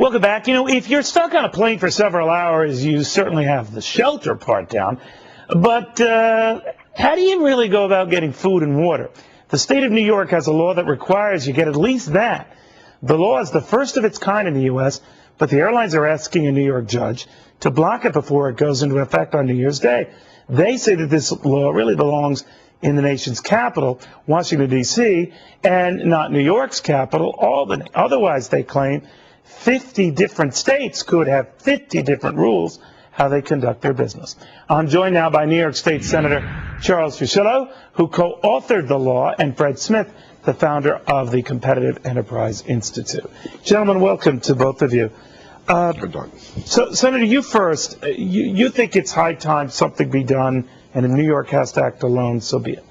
Welcome back. You know, if you're stuck on a plane for several hours, you certainly have the shelter part down. But how do you really go about getting food and water? The state of New York has a law that requires you get at least that. The law is the first of its kind in the U.S., but the airlines are asking a New York judge to block it before it goes into effect on New Year's Day. They say that this law really belongs in the nation's capital, Washington, D.C., and not New York's capital, Albany. Otherwise, they claim 50 different states could have 50 different rules how they conduct their business. I'm joined now by New York State Senator Charles Fuschillo, who co-authored the law, and Fred Smith, the founder of the Competitive Enterprise Institute. Gentlemen, welcome to both of you. So, Senator, you first. You think it's high time something be done, and if New York has to act alone, so be it.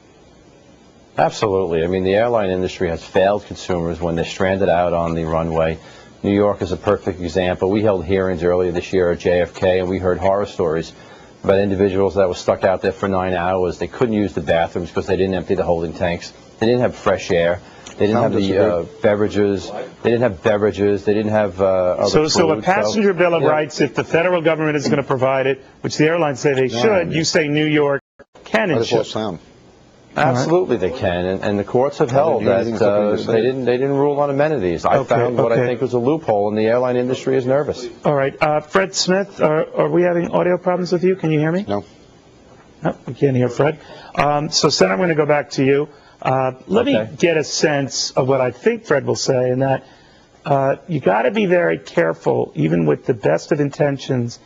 Absolutely. I mean, the airline industry has failed consumers when they're stranded out on the runway. New York is a perfect example. We held hearings earlier this year at JFK, and we heard horror stories about individuals that were stuck out there for 9 hours. They couldn't use the bathrooms because they didn't empty the holding tanks. They didn't have fresh air. They didn't have the beverages. They didn't have beverages. They didn't have other food. So a passenger bill of rights, if the federal government is going to provide it, which the airlines say they should, you say New York can and should. Absolutely, they can, and the courts have held that they didn't rule on amenities. I found what I think was a loophole, and the airline industry is nervous. All right, Fred Smith, are we having audio problems with you? Can you hear me? No. No, we can't hear Fred. So, Senator, I'm going to go back to you. Let me get a sense of what I think Fred will say, and that you got to be very careful, even with the best of intentions,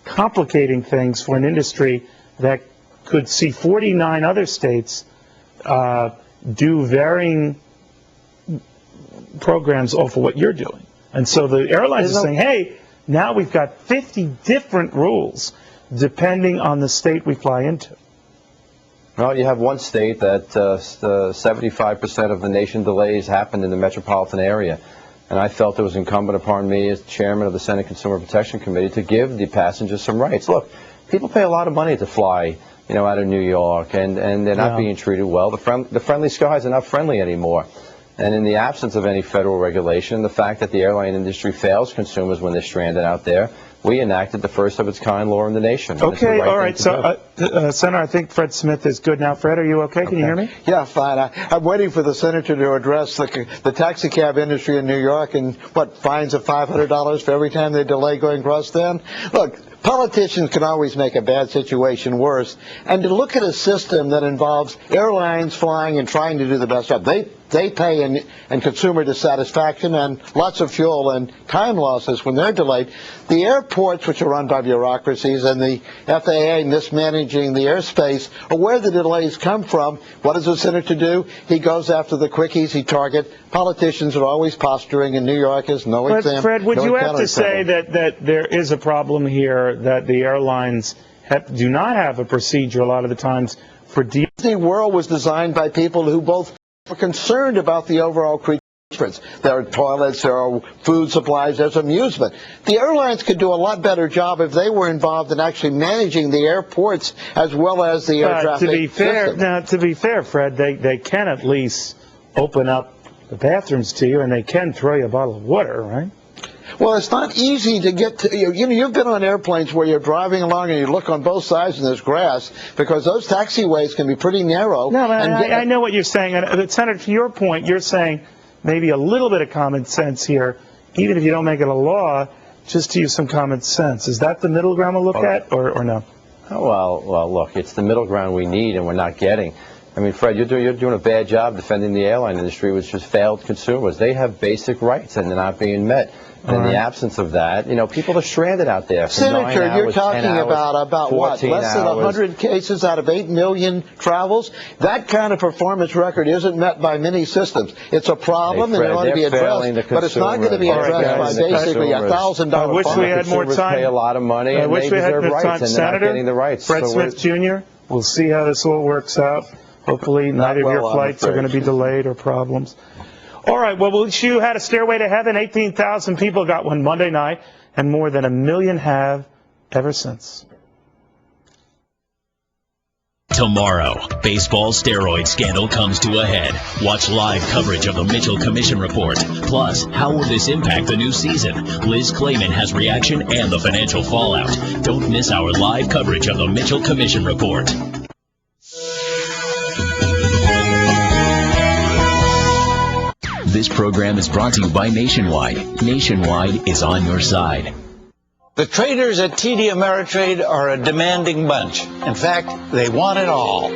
complicating things for an industry that could see 49 other states do varying programs off of what you're doing. And so the airlines are saying, hey, now we've got 50 different rules depending on the state we fly into. Well, you have one state that 75% of the nation delays happened in the metropolitan area. And I felt it was incumbent upon me as chairman of the Senate Consumer Protection Committee to give the passengers some rights. Look, people pay a lot of money to fly, you know, out of New York, and they're not being treated well. The friendly skies are not friendly anymore. And in the absence of any federal regulation, the fact that the airline industry fails consumers when they're stranded out there, we enacted the first of its kind law in the nation. Okay, all right. So, Senator, I think Fred Smith is good now. Fred, are you okay? Can you hear me? Yeah, fine. I'm waiting for the senator to address the taxi cab industry in New York and what, fines of $500 for every time they delay going across town. Look, politicians can always make a bad situation worse. And to look at a system that involves airlines flying and trying to do the best job, they pay in consumer dissatisfaction and lots of fuel and time losses when they're delayed. The airports, which are run by bureaucracies, and the FAA mismanaging the airspace, are where the delays come from. What does the senator do? He goes after the quick, easy target. Politicians are always posturing, and New York is no example. But Fred, would you have to say that there is a problem here, that the airlines do not have a procedure a lot of the times for Disney World was designed by people who both were concerned about the overall creature. There are toilets, there are food supplies, there's amusement. The airlines could do a lot better job if they were involved in actually managing the airports as well as the air traffic system. Now, to be fair, Fred, they can at least open up the bathrooms to you, and they can throw you a bottle of water, right? Well, it's not easy to get to. You know, you've been on airplanes where you're driving along and you look on both sides and there's grass, because those taxiways can be pretty narrow. No, I know what you're saying. And, Senator, to your point, you're saying maybe a little bit of common sense here, even if you don't make it a law, just to use some common sense. Is that the middle ground we'll look at, or no? Oh, well, look, it's the middle ground we need and we're not getting. I mean, Fred, you're doing a bad job defending the airline industry, which has failed consumers. They have basic rights and they're not being met. And in the absence of that, you know, people are stranded out there for Senator, 9 hours, you're talking 10 hours, about what? Less than 100 cases out of 8 million travels? That kind of performance record isn't met by many systems. It's a problem, and it ought to be addressed, but it's not going to be addressed by basically a $1,000 I wish we had more time. Pay a lot of money, and they deserve rights, and they're not getting the rights. Fred Smith, Jr., we'll see how this all works out. Hopefully neither of your flights are going to be delayed or problems. All right, well, you had a stairway to heaven. 18,000 people got one Monday night, and more than 1 million have ever since. Tomorrow, baseball steroid scandal comes to a head. Watch live coverage of the Mitchell Commission report. Plus, how will this impact the new season? Liz Clayman has reaction and the financial fallout. Don't miss our live coverage of the Mitchell Commission report. This program is brought to you by Nationwide. Nationwide is on your side. The traders at TD Ameritrade are a demanding bunch. In fact, they want it all.